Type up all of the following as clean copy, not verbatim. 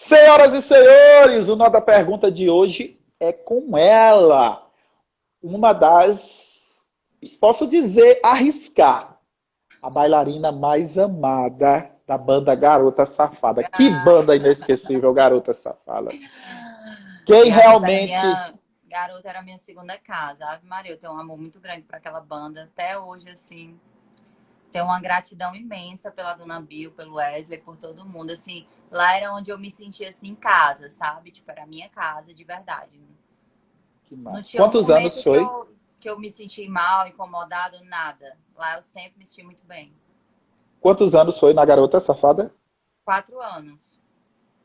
Senhoras e senhores, o Nota Pergunta de hoje é com ela. Uma das, posso dizer, arriscar, a bailarina mais amada da banda Garota Safada. Que banda inesquecível, Garota Safada. Quem Garota era realmente... minha, Garota era minha segunda casa. Ave Maria, eu tenho um amor muito grande para aquela banda. Até hoje, assim, tenho uma gratidão imensa pela Dona Bill, pelo Wesley, por todo mundo. Assim, lá era onde eu me sentia assim em casa, sabe? Tipo, era a minha casa de verdade. Que Não massa. tinha um Quantos anos momento que foi? eu me senti mal, incomodado, nada. Lá eu sempre me senti muito bem. Quantos anos foi na Garota Safada? 4 anos.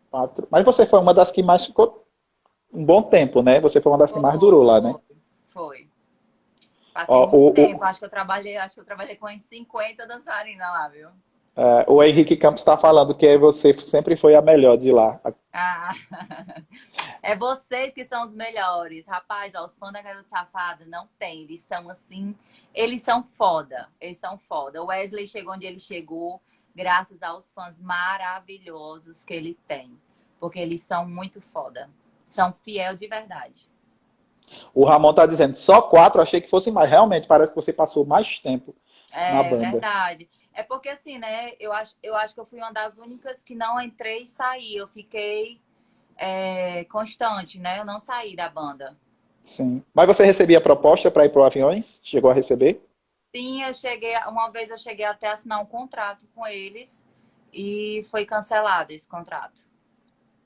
4. Mas você foi uma das que mais ficou um bom tempo, né? Você foi uma das que mais Foi, durou lá, né? foi, foi. Passei Ó, muito tempo. Acho que eu trabalhei com uns 50 dançarinas lá, viu? o Henrique Campos está falando que você sempre foi a melhor de lá. Ah, é vocês que são os melhores. Rapaz, ó, os fãs da Garota Safada não tem. Eles são assim, eles são foda. Eles são foda. O Wesley chegou onde ele chegou, graças aos fãs maravilhosos que ele tem. Porque eles são muito foda. São fiel de verdade. O Ramon está dizendo, só 4, achei que fosse mais. Realmente, parece que você passou mais tempo na É banda. verdade. É porque assim, né? Eu acho que eu fui uma das únicas que não entrei e saí. Eu fiquei constante, né? Eu não saí da banda. Sim. Mas você recebia proposta para ir para o Aviões? Chegou a receber? Sim, uma vez eu cheguei até a assinar um contrato com eles e foi cancelado esse contrato.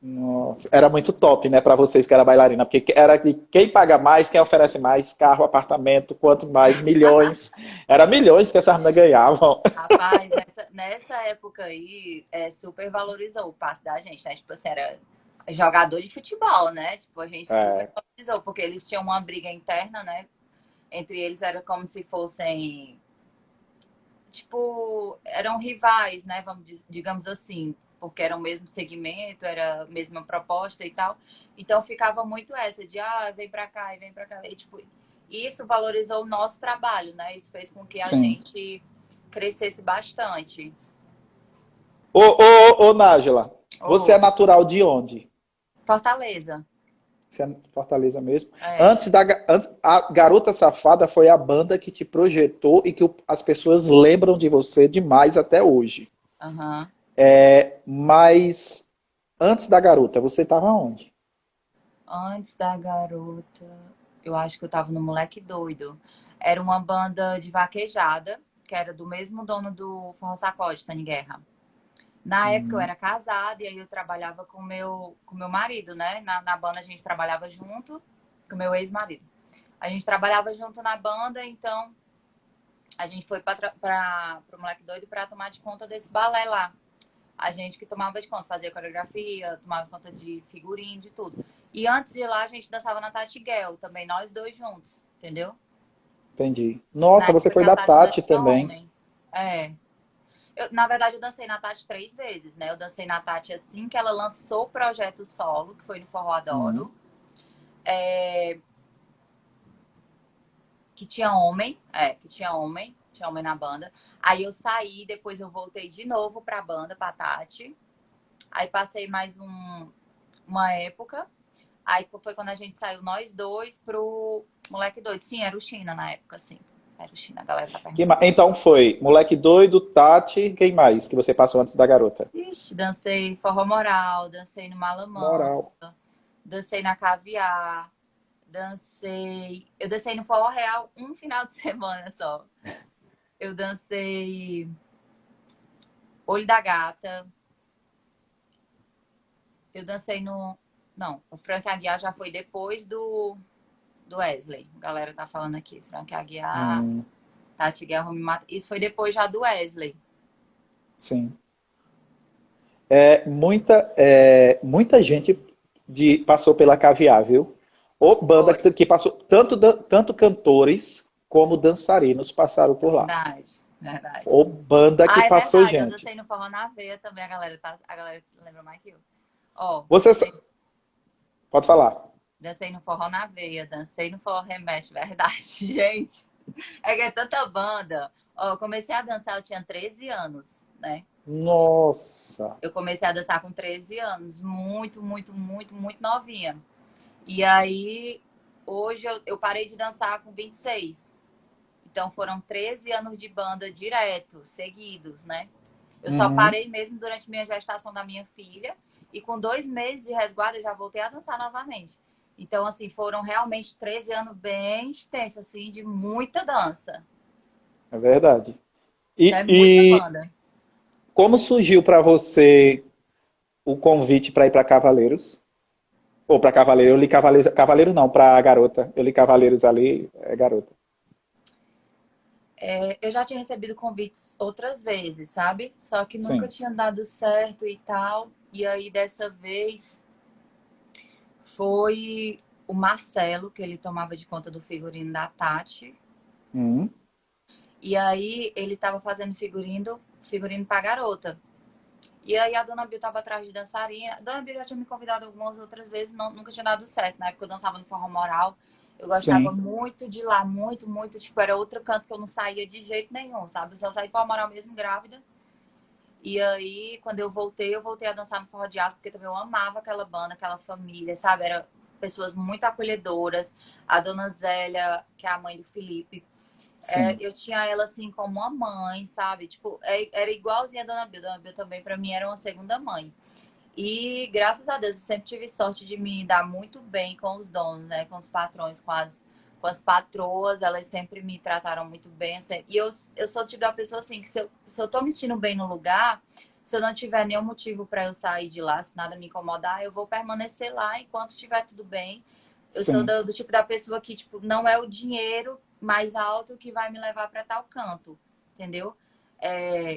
Nossa, era muito top, né, para vocês que era bailarina, porque era de quem paga mais, quem oferece mais, carro, apartamento, quanto mais, milhões. Era milhões que essas meninas ganhavam. Rapaz, nessa época aí, super valorizou o passe da gente, né? Tipo assim, era jogador de futebol, né? Tipo, a gente super É, valorizou, porque eles tinham uma briga interna, né? Entre eles era como se fossem, tipo, eram rivais, né? Digamos assim, porque era o mesmo segmento, era a mesma proposta e tal. Então ficava muito essa de, vem pra cá e vem pra cá. E, tipo, isso valorizou o nosso trabalho, né? Isso fez com que a sim. gente crescesse bastante. Ô, Nájila, você é Oi. natural de onde? Fortaleza. Você é de Fortaleza mesmo? É, sim. A Garota Safada foi a banda que te projetou e que as pessoas lembram de você demais até hoje. Aham. Mas antes da Garota, você estava onde? Antes da garota, eu acho que eu tava no Moleque Doido. Era uma banda de vaquejada, que era do mesmo dono do Forró Sacode, Tani Guerra. Na época eu Hum, era casada e aí eu trabalhava com meu marido, né? Na banda a gente trabalhava junto, com meu ex-marido. A gente trabalhava junto na banda, então a gente foi para o Moleque Doido para tomar de conta desse balé lá. A gente que tomava de conta, fazia coreografia, tomava conta de figurino, de tudo. E antes de lá, a gente dançava na Tati Guel, também nós dois juntos, entendeu? entendi. Na Nossa, você época que foi a da Tati ainda Tati tinha também. homem. É. Na verdade, eu dancei na Tati 3 vezes, né? Eu dancei na Tati assim que ela lançou o projeto solo, que foi no Forró Hum, Adoro, tinha homem na banda. Aí eu saí, depois eu voltei de novo pra banda, pra Tati. Aí passei mais uma época. Aí foi quando a gente saiu nós dois pro Moleque Doido. Sim, era o China na época, sim. Era o China, a galera tá perguntando. Então foi Moleque Doido, Tati, quem mais que você passou antes da Garota? Ixi, dancei forró moral, dancei no Malamão, Moral. dancei na Caviar, Eu dancei no Forró Real um final de semana só. Eu dancei Olho da Gata, eu dancei no. Não, o Frank Aguiar já foi depois do Wesley. A galera tá falando aqui. Frank Aguiar, Hum, Tati Guerra me mata. Isso foi depois já do Wesley. sim. Muita gente passou pela Caviar, viu? Ou banda Foi, que passou, tanto cantores como dançarinos passaram por lá. verdade, verdade. Ou banda que Ah, é passou verdade. Eu gente. dancei no Forró na Veia também. A galera lembra mais que eu. Ó, Você pode falar. dancei no Forró na Veia, dancei no Forró Remete, verdade, gente. É que é tanta banda. Ó, eu comecei a dançar, eu tinha 13 anos, né? Nossa. Eu comecei a dançar com 13 anos, muito, muito, muito, muito novinha. E aí, hoje eu parei de dançar com 26. Então foram 13 anos de banda direto, seguidos, né? Eu só Uhum. parei mesmo durante minha gestação da minha filha. E com 2 meses de resguardo eu já voltei a dançar novamente. Então, assim, foram realmente 13 anos bem extensos, assim, de muita dança. É verdade. É E, muita e banda. como surgiu para você o convite para ir para Cavaleiros? Ou para Cavaleiro? Eu li Cavaleiros, Cavaleiro não, para Garota. Eu li Cavaleiros ali, é Garota. Eu já tinha recebido convites outras vezes, sabe? Só que nunca Sim. tinha dado certo e tal. E aí, dessa vez, foi o Marcelo, que ele tomava de conta do figurino da Tati. Uhum. E aí, ele tava fazendo figurino pra garota. E aí, a Dona Bill tava atrás de dançarina. A Dona Bill já tinha me convidado algumas outras vezes, nunca tinha dado certo. Na época, eu dançava no Forró Moral. Eu gostava Sim. muito de lá, muito, muito. Tipo, era outro canto que eu não saía de jeito nenhum, sabe? Eu só saí para Moral mesmo grávida. E aí, quando eu voltei a dançar no Forró de Aço, porque também eu amava aquela banda, aquela família, sabe? Era pessoas muito acolhedoras. A Dona Zélia, que é a mãe do Felipe, Sim. eu tinha ela assim como uma mãe, sabe? Tipo, era igualzinha a Dona Bill. Dona Bill também, pra mim, era uma segunda mãe. E graças a Deus, eu sempre tive sorte de me dar muito bem com os donos, né? Com os patrões, com as patroas, elas sempre me trataram muito bem. E eu sou o tipo da pessoa assim, que se eu tô me sentindo bem no lugar, se eu não tiver nenhum motivo para eu sair de lá, se nada me incomodar, eu vou permanecer lá enquanto estiver tudo bem. Eu sou Sim. do tipo da pessoa que, tipo, não é o dinheiro mais alto que vai me levar para tal canto, entendeu?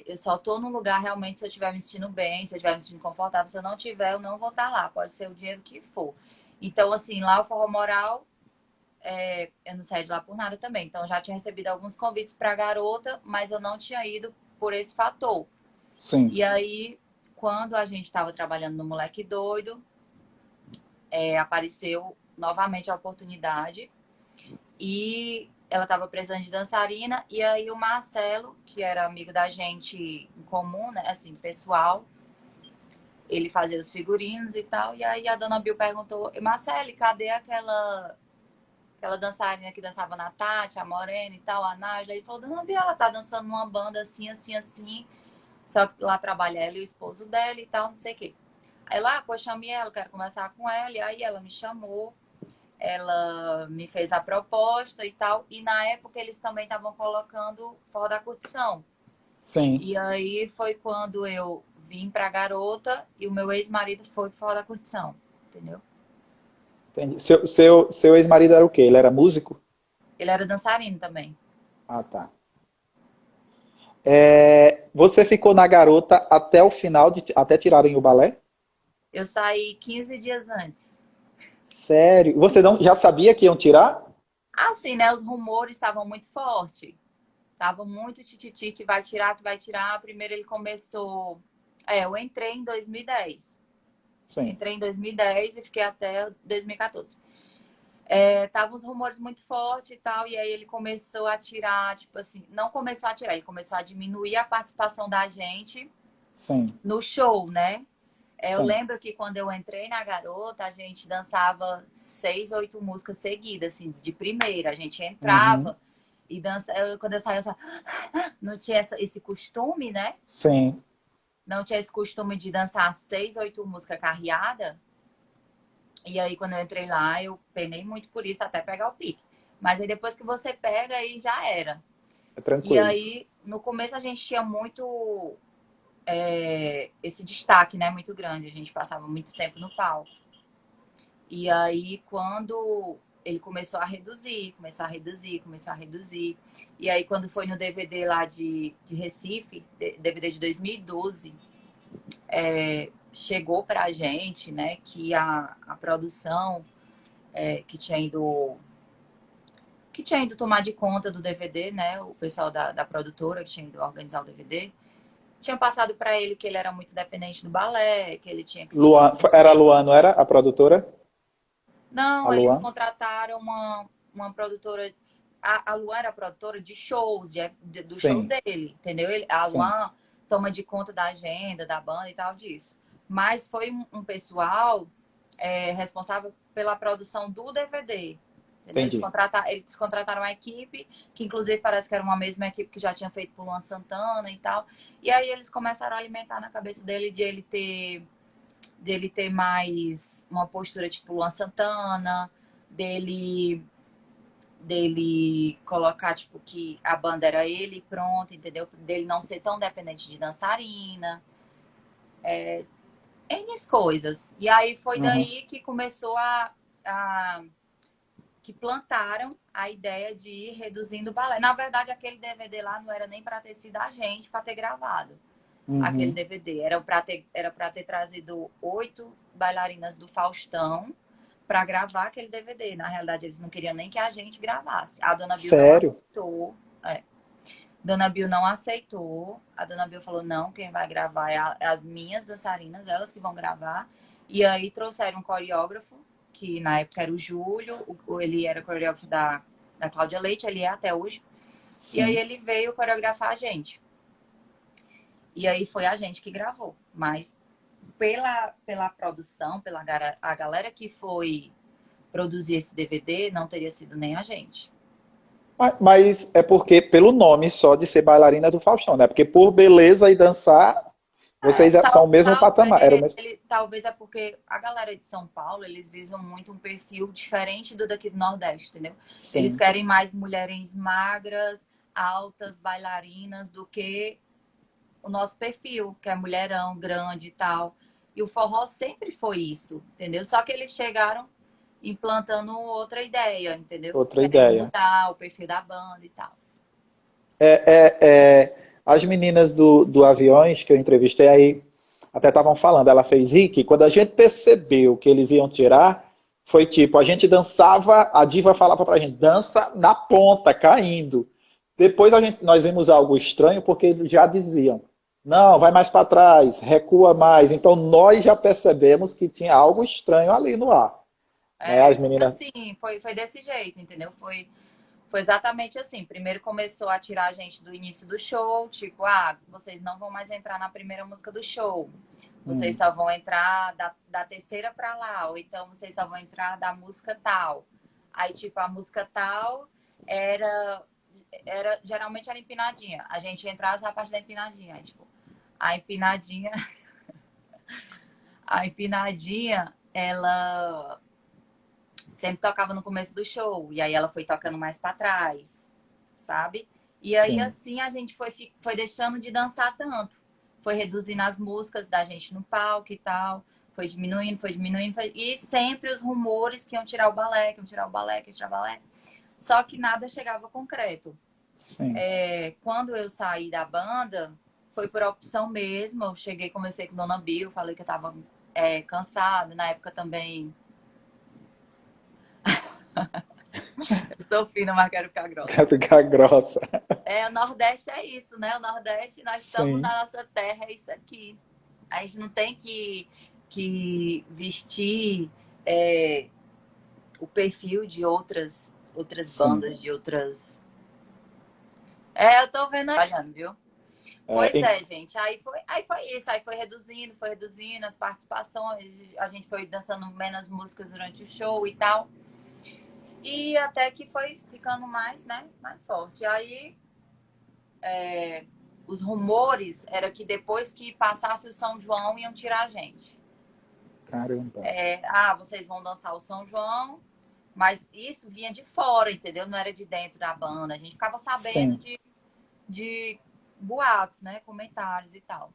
Eu só tô num lugar realmente se eu estiver me sentindo bem, se eu estiver me sentindo confortável. Se eu não tiver, eu não vou estar lá. Pode ser o dinheiro que for. Então, assim, lá o Forró Moral, eu não saí de lá por nada também. Então, eu já tinha recebido alguns convites para garota, mas eu não tinha ido por esse fator. Sim. E aí, quando a gente estava trabalhando no Moleque Doido, apareceu novamente a oportunidade e ela estava precisando de dançarina. E aí, o Marcelo, que era amigo da gente em comum, né, assim, pessoal, ele fazia os figurinos e tal. E aí, a Dona Bill perguntou: Marcele, cadê aquela dançarina que dançava na Tati, a Morena e tal, a Nájila? Ele falou: Dona Bill, ela tá dançando numa banda assim, assim, assim. Só que lá trabalha ela e o esposo dela e tal, não sei o quê. Aí lá, pô, chame ela, quero conversar com ela. E aí ela me chamou, ela me fez a proposta e tal. E na época eles também estavam colocando Fora da Curtição. Sim. E aí foi quando eu vim pra Garota e o meu ex-marido foi pro Fora da Curtição, entendeu? Entendi. Seu ex-marido era o quê? Ele era músico? Ele era dançarino também. Ah, tá. Você ficou na Garota até o final, até tirarem o balé? Eu saí 15 dias antes. Sério? Você não já sabia que iam tirar? Assim, né? Os rumores estavam muito fortes. Tava muito tititi que vai tirar, que vai tirar. Primeiro ele começou. Eu entrei em 2010. Sim. Entrei em 2010 e fiquei até 2014. Tava uns rumores muito fortes e tal, e aí ele começou a tirar, tipo assim, não começou a tirar, ele começou a diminuir a participação da gente Sim. no show, né? Eu Sim. lembro que quando eu entrei na Garota, a gente dançava 6, 8 músicas seguidas, assim, de primeira. A gente Uhum. entrava e quando eu saía, eu só... não tinha esse costume, né? Sim. Não tinha esse costume de dançar 6, 8 músicas carreada. E aí, quando eu entrei lá, eu penei muito por isso, até pegar o pique. Mas aí, depois que você pega, aí já era. É E tranquilo. aí, no começo, a gente tinha muito esse destaque, né? Muito grande. A gente passava muito tempo no palco. E aí, quando ele começou a reduzir, começou a reduzir, começou a reduzir. E aí, quando foi no DVD lá de Recife, DVD de 2012, chegou pra gente, né, que a produção que tinha ido tomar de conta do DVD, né, o pessoal da produtora que tinha ido organizar o DVD, tinha passado para ele que ele era muito dependente do balé, que ele tinha que se Luan, era a submeter. Luan, não era a produtora? A Não, eles Luan? contrataram uma produtora. A Luan era produtora de shows, dos shows Sim. dele, entendeu? A Sim. Luan toma de conta da agenda, da banda e tal disso. Mas foi um pessoal responsável pela produção do DVD. Entendeu? Entendi. Eles contrataram uma equipe, que inclusive parece que era uma mesma equipe que já tinha feito por Luan Santana e tal. E aí eles começaram a alimentar na cabeça dele dele ter mais uma postura tipo Luan Santana, dele colocar, tipo, que a banda era ele, pronto, entendeu? Dele não ser tão dependente de dançarina, N coisas. E aí foi Uhum. daí que começou que plantaram a ideia de ir reduzindo o balé. Na verdade, aquele DVD lá não era nem para ter sido a gente, para ter gravado. Aquele Uhum. DVD era para ter trazido 8 bailarinas do Faustão para gravar aquele DVD. Na realidade, eles não queriam nem que a gente gravasse. A Dona Bill não Sério? aceitou. Dona Bill não aceitou. A Dona Bill falou, não, quem vai gravar é as minhas dançarinas, elas que vão gravar. E aí trouxeram um coreógrafo, que na época era o Júlio, ele era coreógrafo da Cláudia Leite, ele é até hoje. E aí Sim. ele veio coreografar a gente. E aí foi a gente que gravou. Mas pela produção, a galera que foi produzir esse DVD, não teria sido nem a gente. Mas é porque, pelo nome só de ser bailarina do Faustão, né? Porque por beleza e dançar, vocês são o mesmo patamar. Era o mesmo. Talvez é porque a galera de São Paulo, eles visam muito um perfil diferente do daqui do Nordeste, entendeu? Eles Sim. querem mais mulheres magras, altas, bailarinas, do que o nosso perfil, que é mulherão, grande e tal. E o forró sempre foi isso, entendeu? Só que eles chegaram implantando outra ideia, entendeu? Outra Querendo ideia. mudar o perfil da banda e tal. As meninas do Aviões que eu entrevistei aí até estavam falando, ela fez Rick, quando a gente percebeu que eles iam tirar, foi tipo, a gente dançava, a diva falava pra gente, dança na ponta, caindo. Depois nós vimos algo estranho, porque eles já diziam, não, vai mais para trás, recua mais. Então nós já percebemos que tinha algo estranho ali no ar. Né? As Foi meninas, assim, foi desse jeito, entendeu? Foi exatamente assim. Primeiro começou a tirar a gente do início do show, tipo, vocês não vão mais entrar na primeira música do show. Vocês só vão entrar da terceira pra lá, ou então vocês só vão entrar da música tal. Aí, tipo, a música tal era geralmente era empinadinha. A gente entrava na parte da empinadinha. Aí, tipo, a empinadinha, a empinadinha, ela sempre tocava no começo do show, e aí ela foi tocando mais para trás, sabe? E aí, sim, assim, a gente foi deixando de dançar tanto. Foi reduzindo as músicas da gente no palco e tal. Foi diminuindo. E sempre os rumores que iam tirar o balé, que iam tirar o balé, que iam tirar o balé. Só que nada chegava concreto. sim. Quando eu saí da banda, foi por opção mesmo. Eu cheguei, comecei com Dona Bill, falei que eu tava cansada. Na época também. Eu sou fina, mas quero ficar grossa. Quer ficar grossa. O Nordeste é isso, né? O Nordeste, nós estamos Sim, na nossa terra, é isso aqui. A gente não tem que vestir o perfil de outras sim. bandas, de outras. Eu tô vendo aí, olhando, viu? Pois É, gente. Aí foi isso. Aí foi reduzindo as participações. A gente foi dançando menos músicas durante o show e tal. E até que foi ficando mais, né? Mais forte. Aí os rumores era que depois que passasse o São João iam tirar a gente. caramba. Vocês vão dançar o São João, mas isso vinha de fora, entendeu? Não era de dentro da banda. A gente ficava sabendo Sim, de boatos, né? Comentários e tal.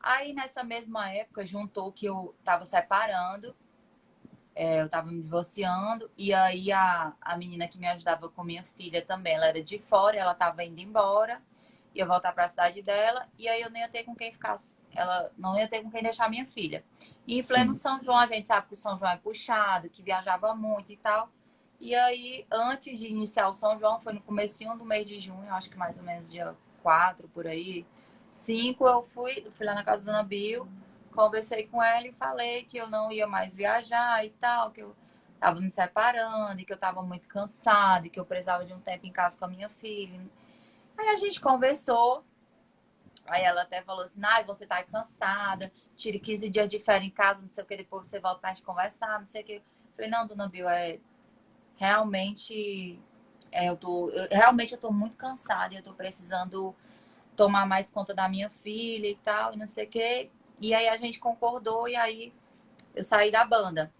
Aí nessa mesma época juntou que eu tava separando, eu tava me divorciando, e aí a menina que me ajudava com minha filha também, ela era de fora, ela tava indo embora, ia voltar para a cidade dela, e aí eu nem ia ter com quem ficar, ela não ia ter com quem deixar minha filha. E em pleno sim. São João, a gente sabe que o São João é puxado, que viajava muito e tal. E aí, antes de iniciar o São João, foi no comecinho do mês de junho, acho que mais ou menos dia 4 por aí, 5 eu fui lá na casa da Dona Bill, conversei com ela e falei que eu não ia mais viajar e tal, que eu tava me separando e que eu tava muito cansada e que eu precisava de um tempo em casa com a minha filha. Aí a gente conversou, Aí ela até falou assim, ai, você tá cansada, tire 15 dias de férias em casa, não sei o que, depois você volta pra gente conversar, não sei o que. Eu falei, não, dona Bill, realmente, realmente eu tô muito cansada e eu tô precisando tomar mais conta da minha filha e tal, e não sei o que. E aí a gente concordou e aí eu saí da banda.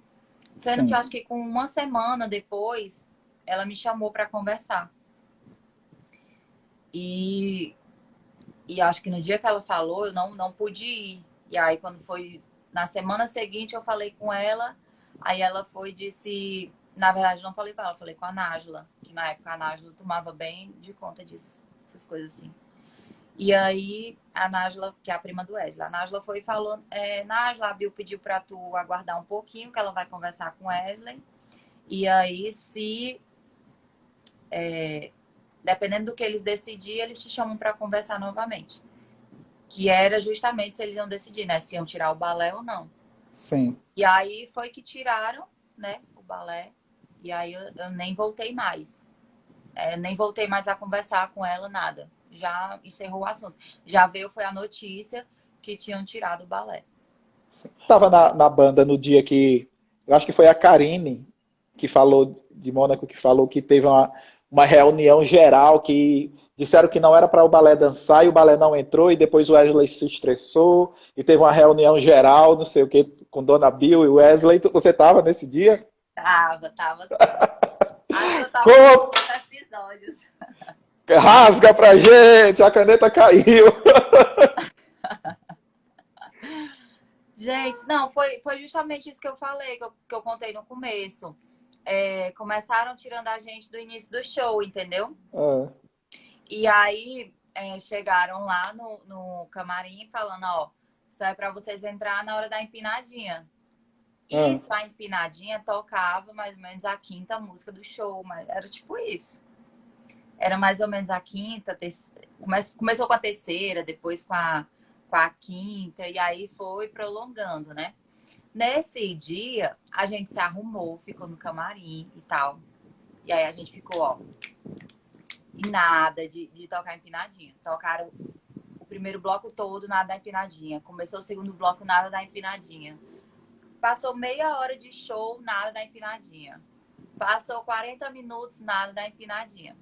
Sendo que eu Sim, acho que com uma semana depois, ela me chamou pra conversar. E E acho que no dia que ela falou, eu não pude ir. E aí, quando foi na semana seguinte, eu falei com ela. Aí ela foi e disse. Na verdade, não falei com ela, falei com a Nájila. Que na época a Nájila tomava bem de conta disso, essas coisas assim. E aí, a Nájila, que é a prima do Wesley, a Nájila foi e falou: Nájila, a Bill pediu pra tu aguardar um pouquinho, que ela vai conversar com o Wesley. E aí, se. Dependendo do que eles decidirem, eles te chamam pra conversar novamente. Que era justamente se eles iam decidir, né? Se iam tirar o balé ou não. sim. E aí foi que tiraram, né? O balé. E aí eu nem voltei mais. Nem voltei mais a conversar com ela, nada. Já encerrou o assunto. Já veio, foi a notícia que tinham tirado o balé. Estava na banda no dia que. Eu acho que foi a Karine que falou, de Mônaco, que falou que teve uma reunião geral que disseram que não era para o balé dançar e o balé não entrou, e depois o Wesley se estressou e teve uma reunião geral, não sei o que, com Dona Bill e Wesley. Você estava nesse dia? Tava sim. Acho que eu tava Pô, nos episódios. rasga pra gente, a caneta caiu. Gente, não, foi justamente isso que eu falei, que eu contei no começo. Começaram tirando a gente do início do show, entendeu? Ah, E aí chegaram lá no camarim falando, ó, isso é pra vocês entrar na hora da empinadinha. ah. Isso, a empinadinha tocava mais ou menos a quinta música do show, mas era tipo isso. Era mais ou menos a quinta, começou com a terceira, depois com a quinta, e aí foi prolongando, né? Nesse dia, a gente se arrumou, ficou no camarim e tal. E aí a gente ficou, ó, e nada de tocar empinadinha. Tocaram o primeiro bloco todo, nada da empinadinha. Começou o segundo bloco, nada da empinadinha. Passou meia hora de show, nada da empinadinha. Passou 40 minutos, nada da empinadinha.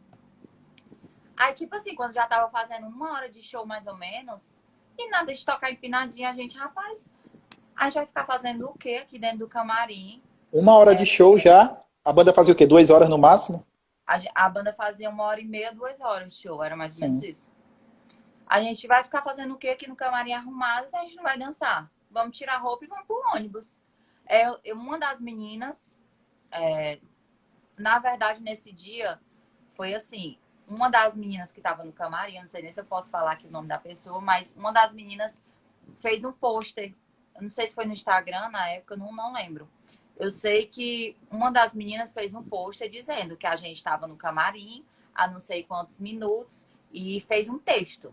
Aí, tipo assim, quando já tava fazendo uma hora de show, mais ou menos, e nada de tocar empinadinha, a gente, rapaz, a gente vai ficar fazendo o quê aqui dentro do camarim? Uma hora de show já. A banda fazia o quê? 2 horas no máximo? A banda fazia 1h30, 2 horas de show, era mais ou menos Sim. isso. A gente vai ficar fazendo o quê aqui no camarim arrumado se a gente não vai dançar? Vamos tirar a roupa e vamos pro ônibus. Uma das meninas, na verdade, nesse dia, foi assim, uma das meninas que estava no camarim, eu não sei nem se eu posso falar aqui o nome da pessoa, mas uma das meninas fez um pôster. Eu não sei se foi no Instagram na época, eu não lembro. Eu sei que uma das meninas fez um pôster dizendo que a gente estava no camarim há não sei quantos minutos e fez um texto,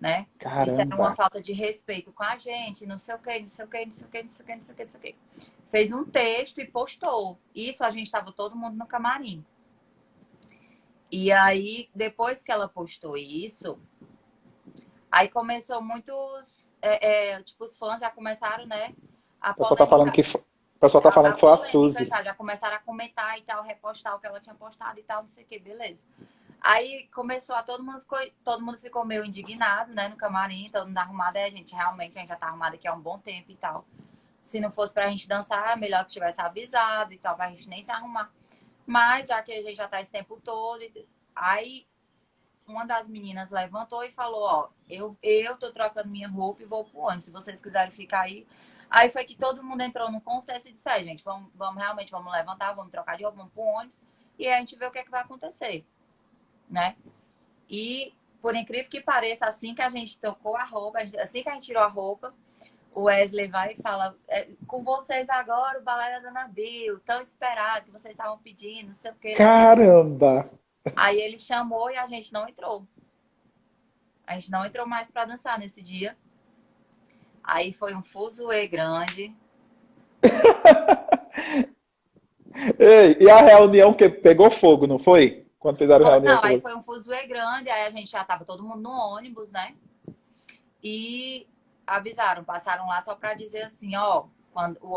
né? Isso era uma Caramba. falta de respeito com a gente, não sei o que, não sei o que, não sei o que, não sei o que, não sei o que, não sei o que. Fez um texto e postou. Isso a gente estava todo mundo no camarim. E aí, depois que ela postou isso, aí começou muitos, tipo, os fãs já começaram, né, a O pessoal tá falando polêmica, que, o pessoal tá falando a que foi a polêmica Suzy. já começaram a comentar e tal, repostar o que ela tinha postado e tal, não sei o que, beleza. Aí começou a todo mundo ficou meio indignado, né, no camarim, todo mundo arrumado, a gente já tá arrumado aqui há um bom tempo e tal. Se não fosse pra gente dançar, melhor que tivesse avisado e tal, pra gente nem se arrumar. Mas já que a gente já tá esse tempo todo, aí uma das meninas levantou e falou, ó, eu tô trocando minha roupa e vou pro ônibus, se vocês quiserem ficar aí. Aí foi que todo mundo entrou no consenso e disse, gente, vamos levantar, vamos trocar de roupa, vamos pro ônibus e a gente vê o que é que vai acontecer, né? E, por incrível que pareça, assim que a gente tocou a roupa, assim que a gente tirou a roupa, o Wesley vai e fala, com vocês agora o balé da Dona Bill, tão esperado, que vocês estavam pedindo, não sei o quê. Caramba! Aí ele chamou e a gente não entrou. A gente não entrou mais para dançar nesse dia. Aí foi um fuzuê grande. Ei, e a reunião que pegou fogo, não foi? Quando fizeram a reunião Não, com aí você. foi um fuzuê grande, aí a gente já tava todo mundo no ônibus, né? e avisaram, passaram lá só para dizer assim, ó, quando o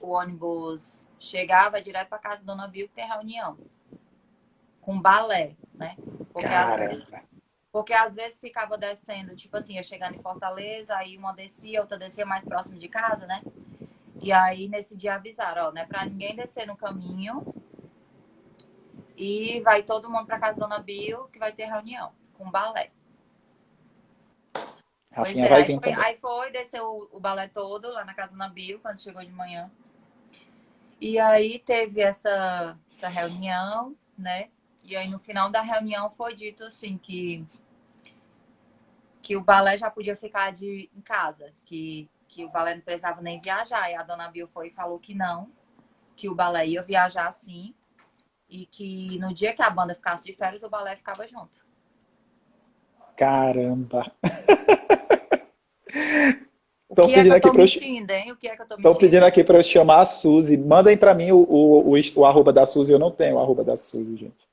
ônibus chegava direto para casa da Dona Bill que tem reunião com balé, né? Porque às vezes Caramba. porque às vezes ficava descendo, tipo assim, ia chegando em Fortaleza, aí uma descia, outra descia mais próximo de casa, né? E aí nesse dia avisaram, ó, não é pra ninguém descer no caminho e vai todo mundo pra casa da Dona Bill que vai ter reunião com balé. Pois Rafinha é, vai vir também. desceu o balé todo lá na casa da Dona Bill quando chegou de manhã. E aí teve essa reunião, né? E aí no final da reunião foi dito assim que o balé já podia ficar em casa, que o balé não precisava nem viajar. E a Dona Bill foi e falou que não, que o balé ia viajar sim, e que no dia que a banda ficasse de férias, o balé ficava junto. Caramba. O Estão que é que pedindo eu aqui tô para eu, mentindo, hein? O que é que eu tô estão mentindo? pedindo aqui para eu chamar a Suzy. Mandem para mim o arroba da Suzy. Eu não tenho o arroba da Suzy, gente.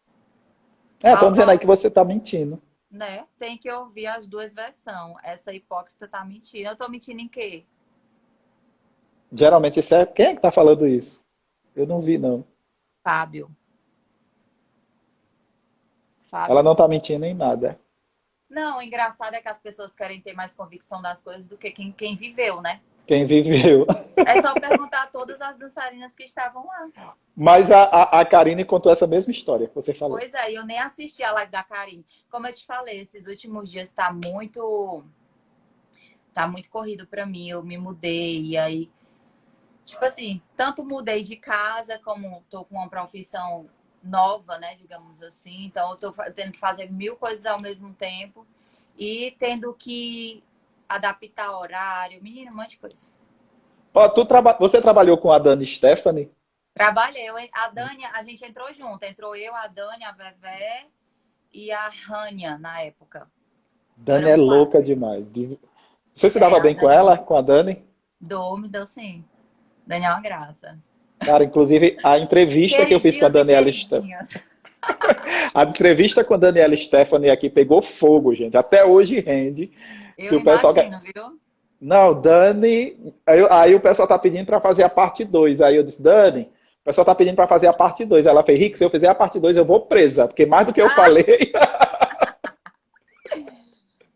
É, estão dizendo aí que você está mentindo. Né? Tem que ouvir as duas versões. Essa hipócrita tá mentindo. Eu tô mentindo em quê? Geralmente isso é. Quem é que está falando isso? Eu não vi, não. Fábio. Ela Fábio. não está mentindo em nada. Não, o engraçado é que as pessoas querem ter mais convicção das coisas do que quem viveu, né? Quem viveu. É só perguntar a todas as dançarinas que estavam lá. Mas a Karine contou essa mesma história que você falou. Pois é, eu nem assisti a live da Karine. Como eu te falei, esses últimos dias tá muito corrido pra mim. Eu me mudei e aí, tipo assim, tanto mudei de casa como tô com uma profissão nova, né, digamos assim. Então eu tô tendo que fazer mil coisas ao mesmo tempo e tendo que adaptar horário, menina, um monte de coisa. Ó, você trabalhou com a Dani Stephanie? Trabalhei. A Dani, a gente entrou junto. Entrou eu, a Dani, a Vevé e a Rania na época. Dani é Foram louca quatro. demais. Você se É, dava a bem com Dani ela, com a Dani? me deu sim. Dani é uma graça. Cara, inclusive a entrevista que eu fiz com a Queridinhos e Daniela Stephanie. queridinhas. A entrevista com a Daniela Stephanie aqui pegou fogo, gente. Até hoje rende. Que Eu o pessoal quer. imagino, viu? Não, Dani. Aí o pessoal tá pedindo para fazer a parte 2. Aí eu disse, Dani, o pessoal tá pedindo para fazer a parte 2. Ela fez, Rick, se eu fizer a parte 2, eu vou presa. Porque mais do que eu Ah, falei.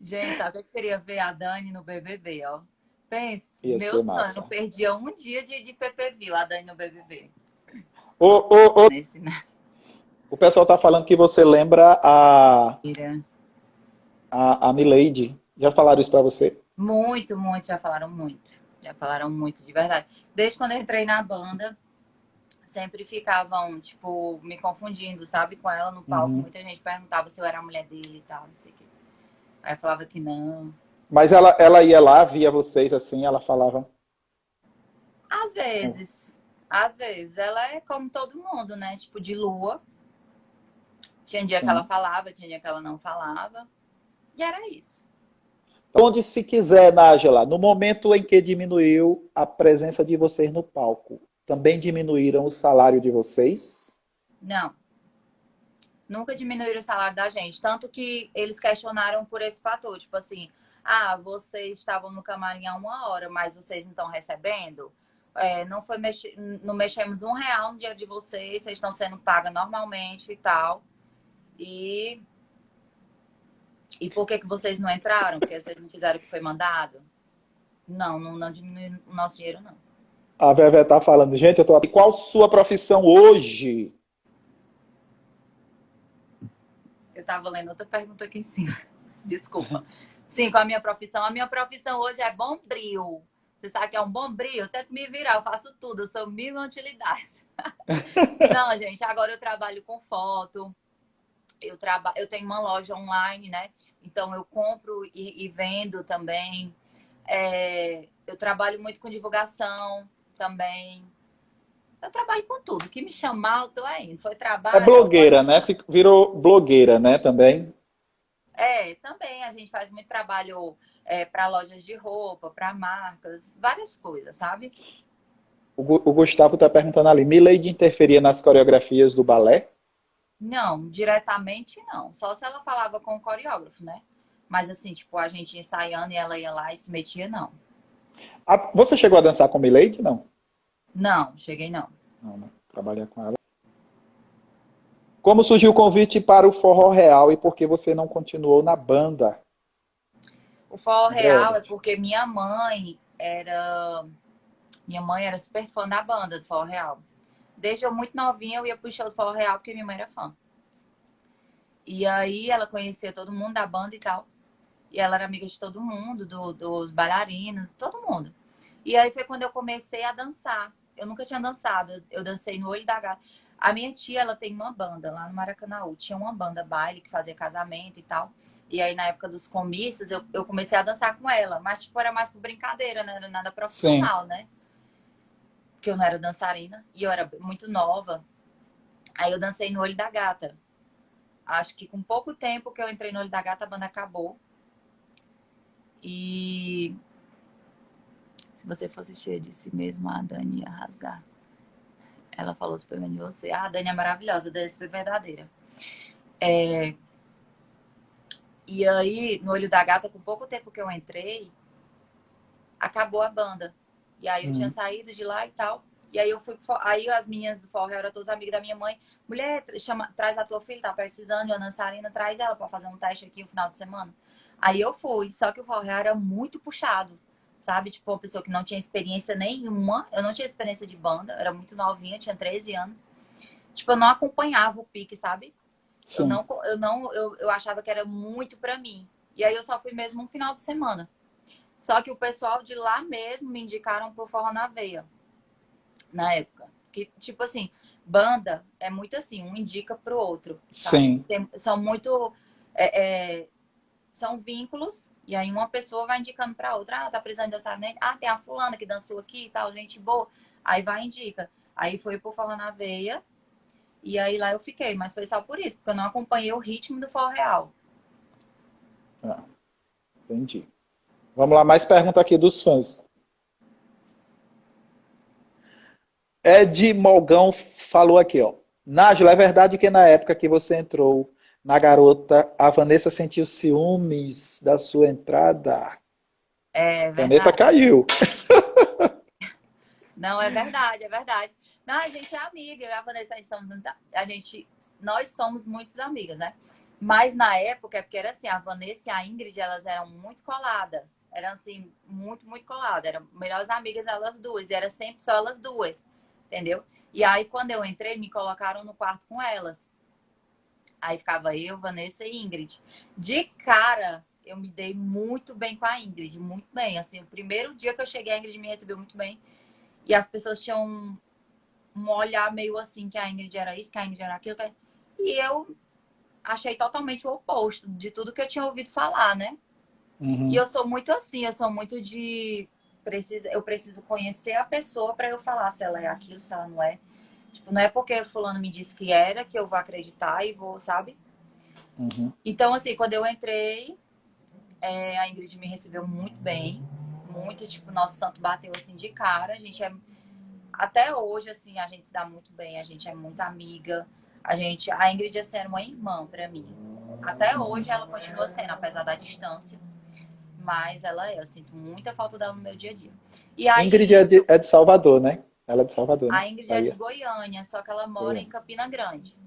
gente, sabe o que eu queria ver a Dani no BBB, ó? Pense, Ia meu ser sonho, não massa. perdia um dia de PPV, a Dani no BBB. Ô, ô, ô, Nesse, né? o pessoal tá falando que você lembra Mentira. a Milady. Já falaram isso para você? Muito, muito, já falaram muito. Já falaram muito, de verdade. Desde quando eu entrei na banda, sempre ficavam, tipo, me confundindo, sabe? Com ela no palco. Uhum. Muita gente perguntava se eu era a mulher dele e tal, não sei o quê. Aí eu falava que não. Mas ela ia lá, via vocês assim, ela falava. Às vezes, às vezes, ela é como todo mundo, né? Tipo, de lua. Tinha dia que ela Sim. falava, tinha dia que ela não falava. E era isso. Onde se quiser, Nájila, no momento em que diminuiu a presença de vocês no palco, também diminuíram o salário de vocês? Não, nunca diminuíram o salário da gente. Tanto que eles questionaram por esse fator. Tipo assim, ah, vocês estavam no camarim há 1 hora, mas vocês não estão recebendo? É, não mexemos R$ 1 no dia de vocês estão sendo pagas normalmente e tal. E, e por que vocês não entraram? Porque vocês não fizeram o que foi mandado? Não, não diminui o nosso dinheiro, não. A Vevé tá falando, gente, eu tô aqui. Qual sua profissão hoje? Eu tava lendo outra pergunta aqui em cima. Desculpa. Sim, com a minha profissão. A minha profissão hoje é bombril. Você sabe que é um bombril? Eu tento me virar, eu faço tudo. Eu sou mil utilidades. Não, gente, agora eu trabalho com foto. Eu tenho uma loja online, né? Então eu compro e vendo também. Eu trabalho muito com divulgação também. Eu trabalho com tudo. O que me chamar, eu tô indo. Foi É trabalho, ó, pode me blogueira, né? chamar. Virou blogueira, né? Também. Também a gente faz muito trabalho para lojas de roupa, para marcas, várias coisas, sabe? O Gustavo está perguntando ali, Milady interferia nas coreografias do balé? Não, diretamente não. Só se ela falava com o coreógrafo, né? Mas assim, tipo, a gente ensaiando e ela ia lá e se metia, não. Você chegou a dançar com Milady? Não. Não, cheguei não. Não, né? Trabalhar com ela. Como surgiu o convite para o Forró Real e por que você não continuou na banda, O forró real é Andréia? porque minha mãe era super fã da banda do forró real. Desde eu muito novinha eu ia pro show do forró real porque minha mãe era fã. E aí ela conhecia todo mundo da banda e tal. E ela era amiga de todo mundo, dos bailarinos, todo mundo. E aí foi quando eu comecei a dançar. Eu nunca tinha dançado, eu dancei no Olho da Gata. A minha tia, ela tem uma banda lá no Maracanãú. Tinha uma banda baile que fazia casamento e tal. E aí, na época dos comícios, eu comecei a dançar com ela. Mas, tipo, era mais por brincadeira, né? Não era nada Sim. profissional, né? Porque eu não era dançarina. E eu era muito nova. Aí eu dancei no Olho da Gata. Acho que com pouco tempo que eu entrei no Olho da Gata, a banda acabou. E se você fosse cheia de si mesma, a Dani ia rasgar. Ela falou super bem de você. Ah, a Dani é maravilhosa, a Dani é super verdadeira. E aí, no Olho da Gata, com pouco tempo que eu entrei, acabou a banda. E aí eu tinha Hum. saído de lá e tal. E aí eu fui. Aí as minhas forró eram todas amigas da minha mãe. Mulher, traz a tua filha, tá precisando de uma dançarina, traz ela pra fazer um teste aqui no final de semana. Aí eu fui, só que o forró era muito puxado, sabe? Tipo, uma pessoa que não tinha experiência nenhuma. Eu não tinha experiência de banda, era muito novinha, tinha 13 anos. Tipo, eu não acompanhava o pique, sabe? Eu Sim. não, eu não, eu achava que era muito pra mim. E aí eu só fui mesmo um final de semana. Só que o pessoal de lá mesmo me indicaram pro Forró na Veia, na época. Que, tipo assim, banda é muito assim, um indica pro outro, sabe? Sim. São muito. é, é, são vínculos, e aí uma pessoa vai indicando pra outra. Ah, tá precisando dançar, né? Ah, tem a fulana que dançou aqui e tal, gente boa. Aí vai e indica. Aí foi pro Forró na Veia, e aí lá eu fiquei, mas foi só por isso, porque eu não acompanhei o ritmo do Forró Real. Ah, entendi. Vamos lá, mais pergunta aqui dos fãs. Ed Molgão falou aqui, ó. Nájila, é verdade que na época que você entrou na Garota, a Vanessa sentiu ciúmes da sua entrada? É Caneta verdade. caiu. Não, é verdade, é verdade. Não, a gente é amiga, eu e a Vanessa, nós somos muitas amigas, né? Mas na época, é porque era assim, a Vanessa e a Ingrid, elas eram muito coladas. Eram assim, muito, muito coladas. Eram melhores amigas elas duas. E era sempre só elas duas, entendeu? E aí, quando eu entrei, me colocaram no quarto com elas. Aí ficava eu, Vanessa e Ingrid. De cara, eu me dei muito bem com a Ingrid, muito bem. Assim, o primeiro dia que eu cheguei, a Ingrid me recebeu muito bem. E as pessoas tinham um olhar meio assim, que a Ingrid era isso, que a Ingrid era aquilo. E eu achei totalmente o oposto de tudo que eu tinha ouvido falar, né? E Uhum, eu sou muito assim, eu sou muito de... Eu preciso conhecer a pessoa para eu falar se ela é aquilo, se ela não é. Tipo, não é porque fulano me disse que era, que eu vou acreditar e vou, sabe? uhum, Então, assim, quando eu entrei, a Ingrid me recebeu muito bem. Muito, tipo, nosso santo bateu assim de cara. A gente é até hoje, assim, a gente se dá muito bem, a gente é muito amiga. A Ingrid é sendo uma irmã para mim. Até hoje ela continua sendo, apesar da distância. Mas eu sinto muita falta dela no meu dia a dia. E Ingrid aí, é de Salvador, né? Ela é de Salvador, né? a Ingrid é de Bahia. Goiânia, só que ela mora em Goiânia. Campina Grande.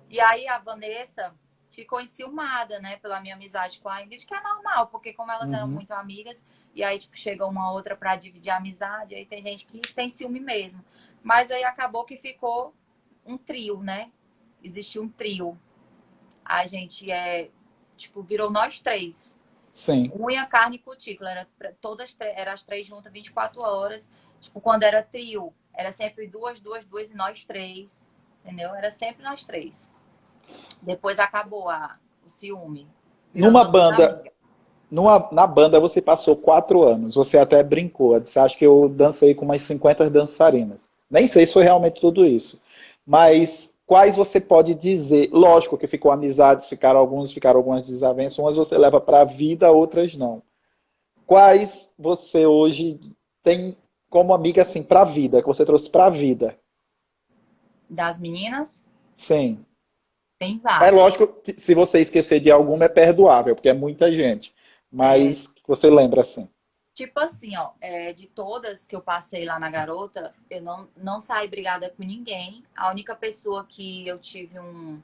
E aí a Vanessa ficou enciumada, né, pela minha amizade com a Ingrid, que é normal, porque como elas eram Uhum, muito amigas, e aí, tipo, chega uma outra para dividir a amizade, aí tem gente que tem ciúme mesmo. Mas aí acabou que ficou um trio, né? Existiu um trio. A gente tipo, virou nós três. sim. Unha, carne e cutícula. Era as três juntas 24 horas. Tipo, quando era trio, era sempre duas, duas, duas e nós três. Entendeu? Era sempre nós três. Depois acabou o ciúme. Virou Numa todo mundo banda, amiga. na banda você passou 4 anos. Você até brincou. Você acha que eu dancei com umas 50 dançarinas. Nem sei se foi realmente tudo isso. Mas quais você pode dizer? Lógico que ficou amizades, ficaram algumas desavenças. Umas você leva para a vida, outras não. Quais você hoje tem como amiga assim para a vida, que você trouxe para a vida? Das meninas, Sim. Tem É vários. lógico que se você esquecer de alguma é perdoável, porque é muita gente. É, Mas você lembra assim. tipo assim, ó, de todas que eu passei lá na Garota, eu não saí brigada com ninguém. A única pessoa que eu tive um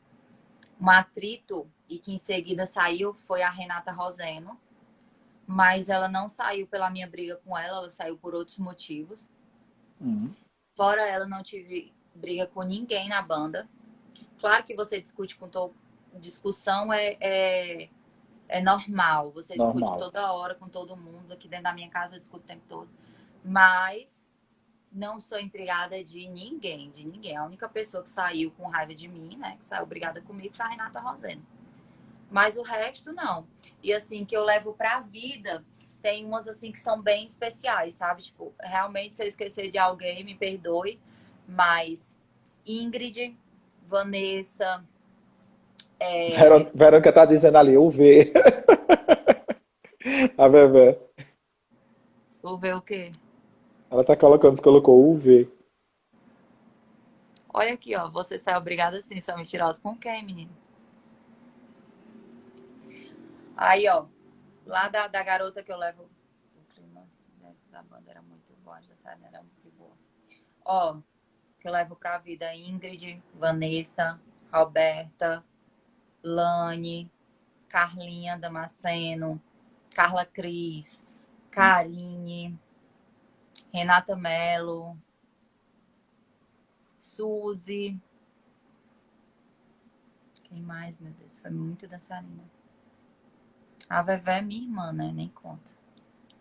atrito e que em seguida saiu foi a Renata Roseno. Mas ela não saiu pela minha briga com ela, ela saiu por outros motivos. Uhum. Fora ela, não tive briga com ninguém na banda. Claro que você discute com todo. Discussão é normal. Você discute Normal. toda hora com todo mundo. Aqui dentro da minha casa eu discuto o tempo todo. Mas não sou intrigada de ninguém, de ninguém. A única pessoa que saiu com raiva de mim, né? Que saiu brigada comigo foi a Renata Roseno. Mas o resto não. E assim, que eu levo pra vida, tem umas assim que são bem especiais, sabe? Tipo, realmente se eu esquecer de alguém, me perdoe. Mas Ingrid, Vanessa, Verônica tá dizendo ali, o V. A Bebé. vou ver o quê? Ela tá colocando, você colocou o V. Olha aqui, ó. Você sai obrigada assim, são mentirosas com quem, menino? Aí, ó. Lá da garota que eu levo. O clima da banda era muito bom, já sabe, era muito boa. Ó, que eu levo pra vida Ingrid, Vanessa, Roberta, Lani, Carlinha Damasceno, Carla Cris, Karine, Renata Mello, Suzy. Quem mais, meu Deus? Foi muito dançarina. A Vevé é minha irmã, né? Nem conta.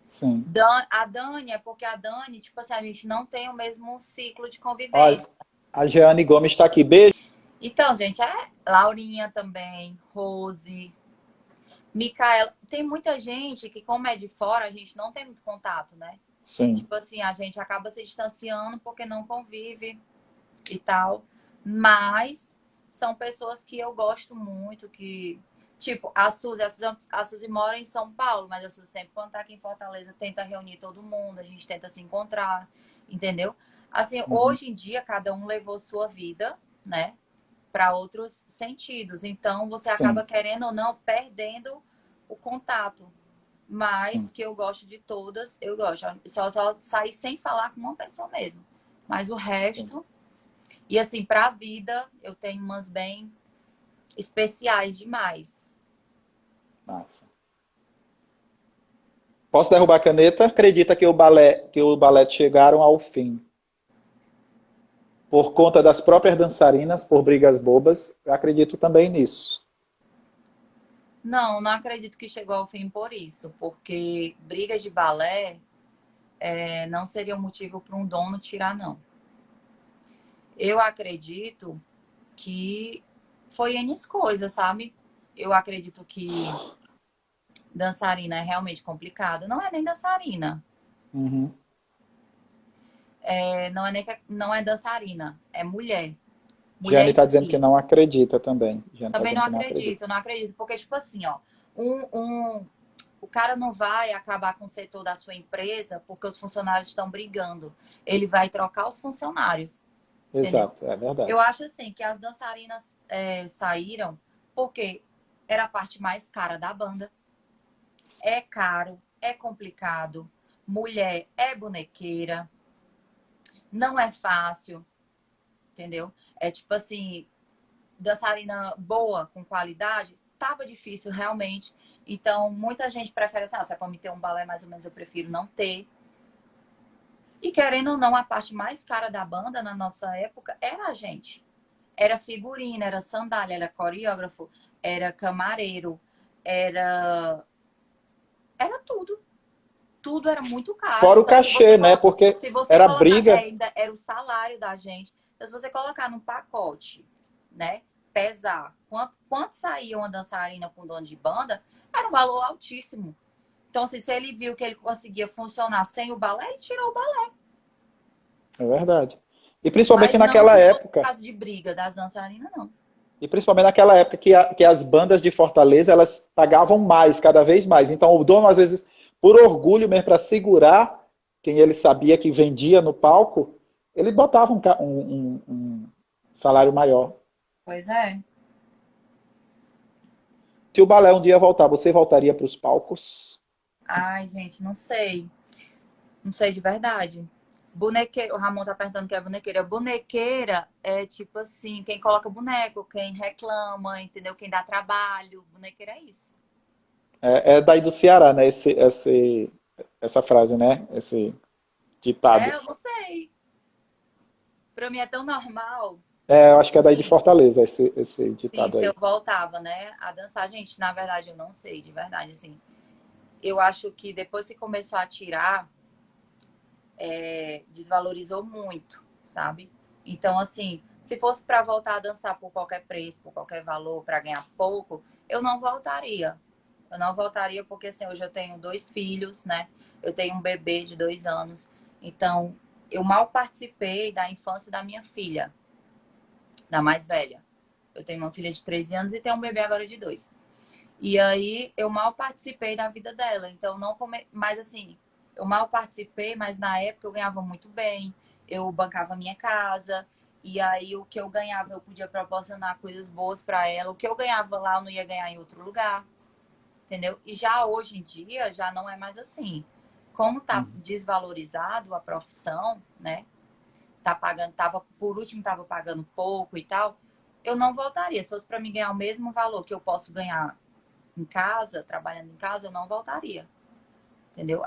Sim. A Dani é porque a Dani, tipo assim, a gente não tem o mesmo ciclo de Olha, convivência. a Jeane Gomes está aqui. Beijo. Então, gente, Laurinha também, Rose, Micaela. Tem muita gente que, como é de fora, a gente não tem muito contato, né? Sim. Tipo assim, a gente acaba se distanciando porque não convive e tal. Mas são pessoas que eu gosto muito, que... Tipo, a Suzy mora em São Paulo, mas a Suzy sempre, quando tá aqui em Fortaleza, tenta reunir todo mundo, a gente tenta se encontrar, entendeu? Assim, Uhum. hoje em dia, cada um levou sua vida, né, para outros sentidos. Então, você acaba, Sim, querendo ou não, perdendo o contato. Mas sim. que eu gosto de todas, eu gosto. Só sair sem falar com uma pessoa mesmo. Mas o Sim. resto. E assim, pra vida, eu tenho umas bem especiais demais. Massa. Posso derrubar a caneta? Acredita que o balé chegaram ao fim por conta das próprias dançarinas, por brigas bobas? Eu acredito também nisso. Não, não acredito que chegou ao fim por isso, porque brigas de balé não seria um motivo para um dono tirar, não. Eu acredito que foi N coisas, sabe? Eu acredito que dançarina é realmente complicado. Não é nem dançarina. Uhum. Não é dançarina, é mulher. Mulher Gianni em está dizendo que si. não acredita também. Gianni está Também dizendo não que não acredita. acredito, não acredito. Porque, tipo assim, ó, um, um, o cara não vai acabar com o setor da sua empresa porque os funcionários estão brigando. Ele vai trocar os funcionários, entendeu? Exato, é Eu verdade. acho assim que as dançarinas saíram porque era a parte mais cara da banda. É caro, é complicado. Mulher é bonequeira, não é fácil, entendeu? É tipo assim, dançarina boa, com qualidade, tava difícil realmente. Então, muita gente prefere assim, se é pra me ter um balé mais ou menos, eu prefiro não ter. E querendo ou não, a parte mais cara da banda na nossa época era a gente. Era figurina, era sandália, era coreógrafo, era camareiro, era tudo. Tudo era muito caro. Fora o Então, cachê, né? Porque se você era colocar, briga. ainda era o salário da gente. Então, se você colocar num pacote, né, pesar quanto saía uma dançarina com dono de banda, era um valor altíssimo. Então, assim, se ele viu que ele conseguia funcionar sem o balé, ele tirou o balé. É verdade. E principalmente Mas não naquela que fosse época. caso de briga das dançarinas, não. E principalmente naquela época que as bandas de Fortaleza elas pagavam mais, cada vez mais. Então o dono, às vezes, por orgulho mesmo, para segurar quem ele sabia que vendia no palco, ele botava um salário maior. Pois é. Se o balé um dia voltar, você voltaria para os palcos? Ai, gente, não sei. Não sei de verdade. Bonequeira, o Ramon tá perguntando o que é bonequeira. Bonequeira é tipo assim, quem coloca boneco, quem reclama, entendeu? Quem dá trabalho. Bonequeira é isso. É daí do Ceará, né? Essa frase, né? Esse ditado. Eu não sei. Pra mim é tão normal. Eu acho que é daí de Sim, Fortaleza, esse sim, ditado se eu aí. voltava, né, a dançar. Gente, na verdade, eu não sei, de verdade, assim. Eu acho que depois que começou a tirar, desvalorizou muito, sabe? Então, assim, se fosse para voltar a dançar por qualquer preço, por qualquer valor, para ganhar pouco, eu não voltaria. Eu não voltaria porque, assim, hoje eu tenho 2 filhos, né? Eu tenho um bebê de 2 anos. Então, eu mal participei da infância da minha filha, da mais velha. Eu tenho uma filha de 13 anos e tenho um bebê agora de 2. E aí eu mal participei da vida dela. Então não come... Mas assim, eu mal participei, mas na época eu ganhava muito bem. Eu bancava minha casa. E aí o que eu ganhava eu podia proporcionar coisas boas para ela. O que eu ganhava lá eu não ia ganhar em outro lugar. Entendeu? E já hoje em dia já não é mais assim. Como tá desvalorizado a profissão, né? Tá pagando, por último tava pagando pouco e tal. Eu não voltaria. Se fosse para mim ganhar o mesmo valor que eu posso ganhar em casa, trabalhando em casa, eu não voltaria. Entendeu?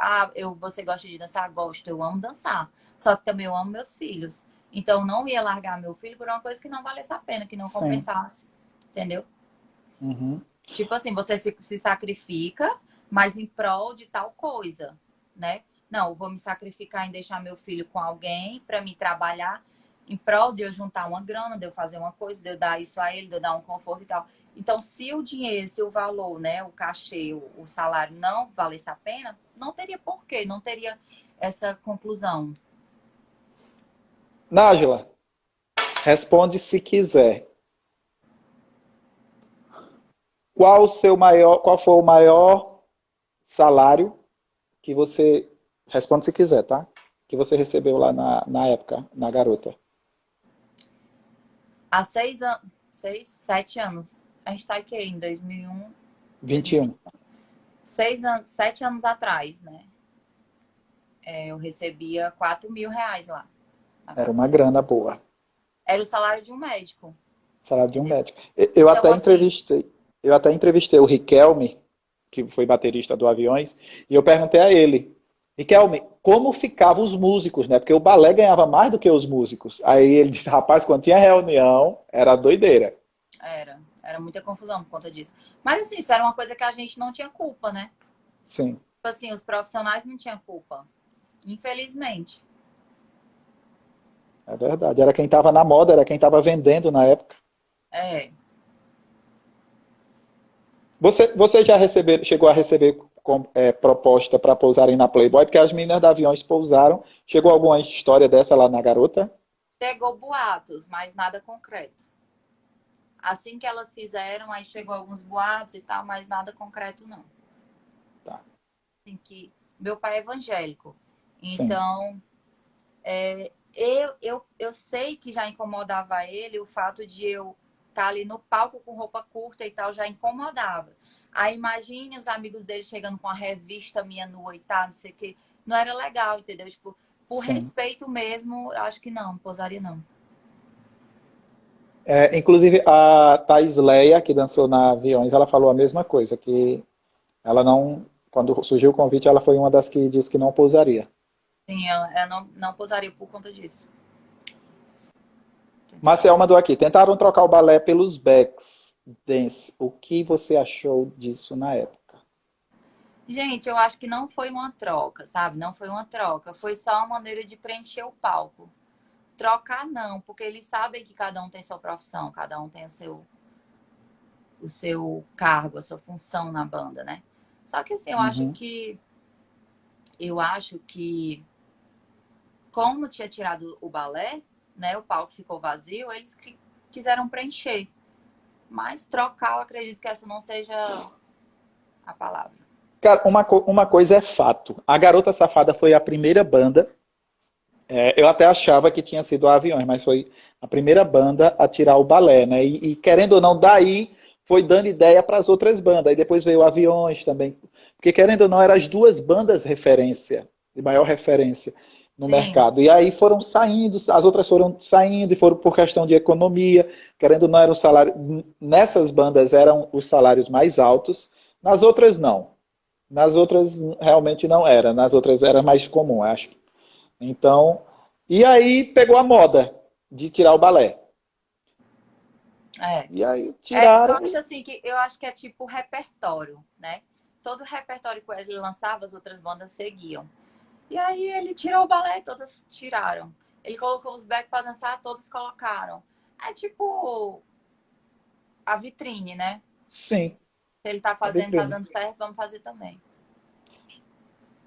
Você gosta de dançar? Gosto, eu amo dançar. Só que também eu amo meus filhos. Então, eu não ia largar meu filho por uma coisa que não valesse a pena, que não Sim. compensasse. Entendeu? Uhum. Tipo assim, você se sacrifica, mas em prol de tal coisa, né? Não, eu vou me sacrificar em deixar meu filho com alguém para me trabalhar em prol de eu juntar uma grana, de eu fazer uma coisa, de eu dar isso a ele, de eu dar um conforto e tal. Então, se o dinheiro, se o valor, né, o cachê, o salário não valesse a pena, não teria porquê, não teria essa conclusão. Nájila, responde se quiser. Qual foi o maior salário que você, responde se quiser, tá? Que você recebeu lá na época, na garota? Há 6 anos, 7 anos, a gente tá aqui em 2001, 21. 6 anos, 7 anos atrás, né? Eu recebia R$ 4.000 lá. Era uma grana boa. Era o salário de um médico, Salário de um entendeu? médico. Eu Então, até assim, entrevistei, eu até entrevistei o Riquelme, que foi baterista do Aviões, e eu perguntei a ele, Riquelme, como ficavam os músicos, né? Porque o balé ganhava mais do que os músicos. Aí ele disse, rapaz, quando tinha reunião, era doideira. era muita confusão por conta disso. Mas, assim, isso era uma coisa que a gente não tinha culpa, né? Sim, Tipo assim, os profissionais não tinham culpa. Infelizmente. é verdade. Era quem estava na moda, era quem estava vendendo na época. É. Você já chegou a receber proposta para pousarem na Playboy? Porque as meninas da Aviões pousaram. Chegou alguma história dessa lá na garota? Chegou boatos, mas nada concreto. Assim que elas fizeram, aí chegou alguns boatos e tal, mas nada concreto, não. Tá, Assim que meu pai é evangélico. sim. Então, eu sei que já incomodava ele o fato de eu estar ali no palco com roupa curta e tal, já incomodava. Aí imagine os amigos dele chegando com a revista minha nua e tal, não sei o quê. Não era legal, entendeu? Tipo, por Sim. respeito mesmo, acho que não pousaria não. Inclusive, a Thais Leia, que dançou na Aviões, ela falou a mesma coisa, que ela não, quando surgiu o convite, ela foi uma das que disse que não pousaria. Sim, eu não pousaria por conta disso. Marcel mandou aqui, tentaram trocar o balé pelos backs dance. O que você achou disso na época? Gente, eu acho que não foi uma troca, sabe? Não foi uma troca. Foi só uma maneira de preencher o palco. Trocar não, porque eles sabem que cada um tem sua profissão, cada um tem o seu cargo, a sua função na banda, né? Só que assim, Uhum. eu acho que como tinha tirado o balé, né? O palco ficou vazio, eles quiseram preencher. Mas trocar, eu acredito que essa não seja a palavra. Cara, uma coisa é fato. A Garota Safada foi a primeira banda. Eu até achava que tinha sido a Aviões, mas foi a primeira banda a tirar o balé, né? E querendo ou não, daí foi dando ideia para as outras bandas. Aí depois veio Aviões também. Porque, querendo ou não, eram as duas bandas referência, de maior referência no Sim. mercado. E aí foram saindo, as outras foram saindo e foram por questão de economia. Querendo ou não, era o salário. Nessas bandas eram os salários mais altos, nas outras não. Nas outras realmente não era. Nas outras era mais comum, acho. Então, e aí pegou a moda de tirar o balé. É. E aí Eu tiraram. acho assim que eu acho que é tipo repertório, né? Todo repertório que o Wesley lançava, as outras bandas seguiam. E aí ele tirou o balé, todas tiraram. Ele colocou os back para dançar, todos colocaram. É tipo a vitrine, né? Sim, Se ele tá a fazendo, tá vitrine. dando certo, vamos fazer também.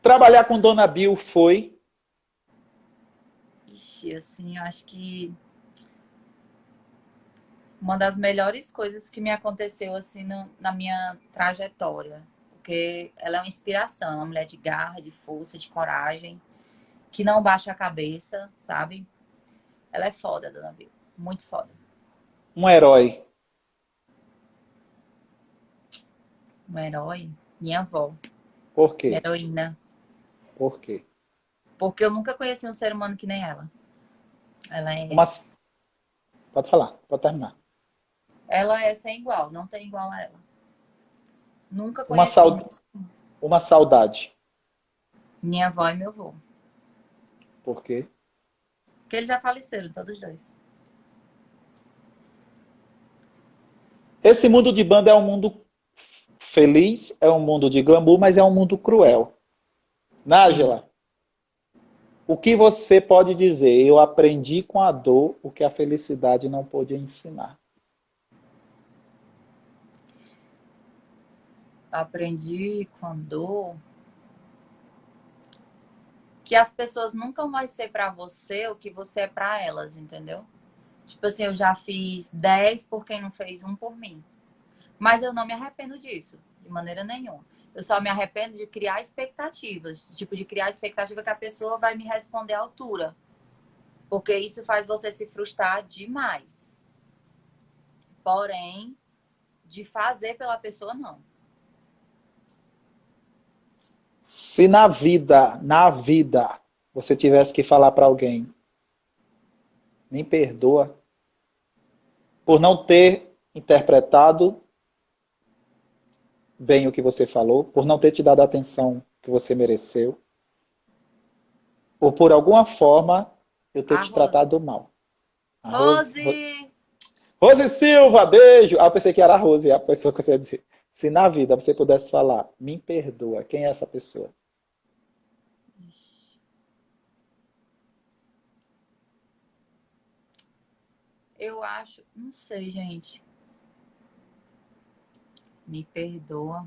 Trabalhar com Dona Bill foi. Ixi, assim, eu acho que uma das melhores coisas que me aconteceu assim na minha trajetória. Porque ela é uma inspiração, é uma mulher de garra, de força, de coragem, que não baixa a cabeça, sabe? Ela é foda, Dona Bill. Muito foda. Um herói. Um herói. Minha avó. Por Minha quê? heroína. Por quê? Porque eu nunca conheci um ser humano que nem ela. Ela Uma... é, Pode falar, pode terminar. ela é sem igual, não tem igual a ela. Nunca Uma, conheci. uma saudade. Minha avó e meu avô. Por quê? Porque eles já faleceram, todos dois. Esse mundo de banda é um mundo feliz, é um mundo de glamour, mas é um mundo cruel. Sim. Nájila, o que você pode dizer? Eu aprendi com a dor o que a felicidade não pôde ensinar. Aprendi quando que as pessoas nunca vão ser para você o que você é para elas, entendeu? Tipo assim, eu já fiz 10 por quem não fez um por mim. Mas eu não me arrependo disso, de maneira nenhuma. Eu só me arrependo de criar expectativas. Tipo, de criar expectativa que a pessoa vai me responder à altura. Porque isso faz você se frustrar demais. Porém, de fazer pela pessoa, não. Se na vida, você tivesse que falar para alguém, me perdoa por não ter interpretado bem o que você falou, por não ter te dado a atenção que você mereceu, ou por alguma forma eu ter A te Rose. tratado mal. A Rose, Rose! Rose Silva, beijo! Ah, eu pensei que era a Rose, a pessoa que você ia dizer. Se na vida você pudesse falar, me perdoa, quem é essa pessoa? Eu acho, não sei, gente. Me perdoa.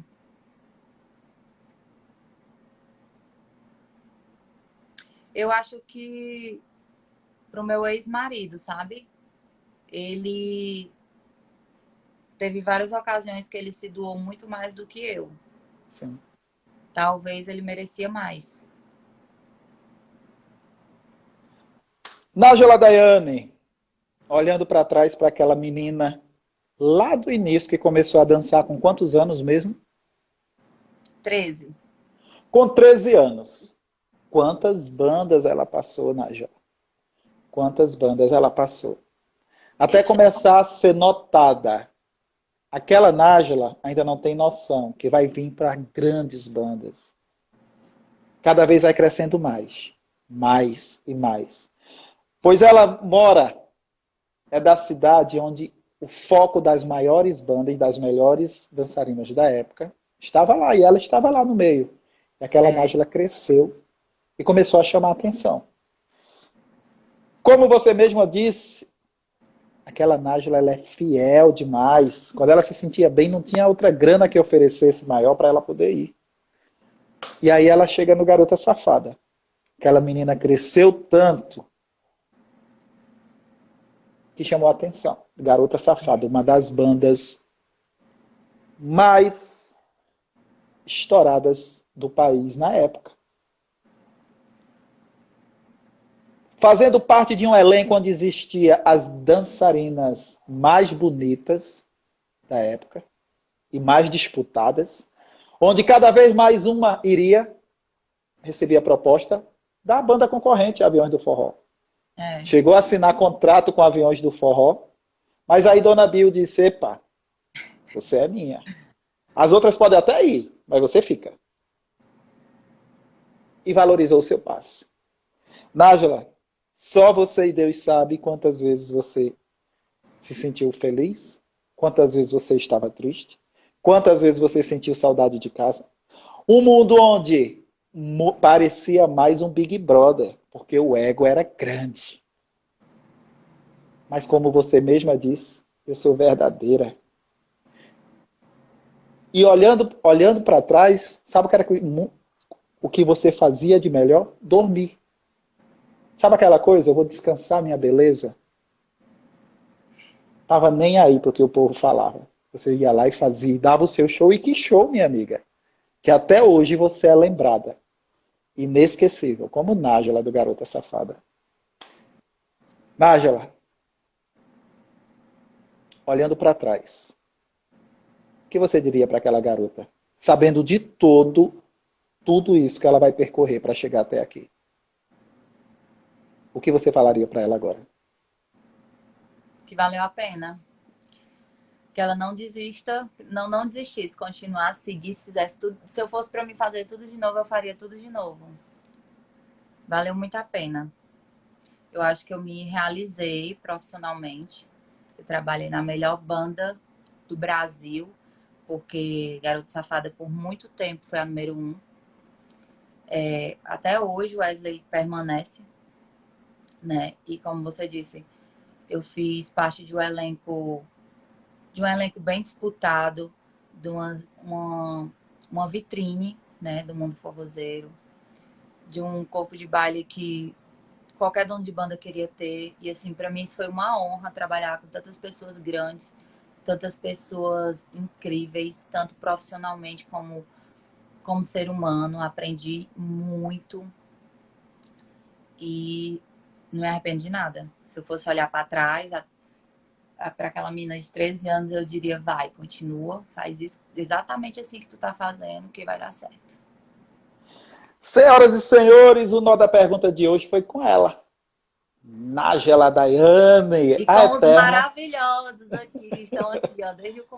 Eu acho que pro meu ex-marido, sabe? Ele teve várias ocasiões que ele se doou muito mais do que eu. Sim. Talvez ele merecia mais. Nájila Daiane, olhando para trás para aquela menina lá do início que começou a dançar com quantos anos mesmo? 13. Com 13 anos. Quantas bandas ela passou, Nájila? Quantas bandas ela passou? Até Ixi, começar a ser notada. Aquela Nájila ainda não tem noção que vai vir para grandes bandas. Cada vez vai crescendo mais. Mais e mais. Pois ela mora, é da cidade onde o foco das maiores bandas e das melhores dançarinas da época estava lá, e ela estava lá no meio. E aquela é. Nájila cresceu e começou a chamar a atenção. Como você mesma disse, aquela Nájila ela é fiel demais. Quando ela se sentia bem, não tinha outra grana que oferecesse maior para ela poder ir. E aí ela chega no Garota Safada. Aquela menina cresceu tanto que chamou a atenção. Garota Safada, uma das bandas mais estouradas do país na época. Fazendo parte de um elenco onde existia as dançarinas mais bonitas, da época e mais disputadas, onde cada vez mais uma iria receber a proposta da banda concorrente, Aviões do Forró. É. Chegou a assinar contrato com Aviões do Forró, mas aí Dona Bill disse, epa, você é minha. As outras podem até ir, mas você fica. E valorizou o seu passe. Nájila, só você e Deus sabe quantas vezes você se sentiu feliz, quantas vezes você estava triste, quantas vezes você sentiu saudade de casa. Um mundo onde parecia mais um Big Brother, porque o ego era grande. Mas como você mesma disse, eu sou verdadeira. E olhando para trás, sabe o que você fazia de melhor? Dormir. Sabe aquela coisa? Eu vou descansar minha beleza. Tava nem aí para o que o povo falava. Você ia lá e fazia, dava o seu show. E que show, minha amiga. Que até hoje você é lembrada. Inesquecível. Como Nájila do Garota Safada. Nájila, olhando para trás, o que você diria para aquela garota? Sabendo de tudo isso que ela vai percorrer para chegar até aqui. O que você falaria para ela agora? Que valeu a pena. Que ela não desista, não desistisse, continuasse, seguisse, fizesse tudo. Se eu fosse para mim fazer tudo de novo, eu faria tudo de novo. Valeu muito a pena. Eu acho que eu me realizei profissionalmente. Eu trabalhei na melhor banda do Brasil, porque Garota Safada por muito tempo foi a número 1. Até hoje o Wesley permanece, né? E como você disse, eu fiz parte de um elenco bem disputado, de uma vitrine, né, do mundo forrozeiro, de um corpo de baile que qualquer dono de banda queria ter. E assim, para mim isso foi uma honra trabalhar com tantas pessoas grandes, tantas pessoas incríveis, tanto profissionalmente como ser humano. Aprendi muito e não me arrependo de nada. Se eu fosse olhar para trás, para aquela menina de 13 anos, eu diria, vai, continua, faz isso exatamente assim que tu tá fazendo, que vai dar certo. Senhoras e senhores, o nó da pergunta de hoje foi com ela. Nájila Daiane, E a com os eterna. maravilhosos aqui, que estão aqui, ó, desde o começo.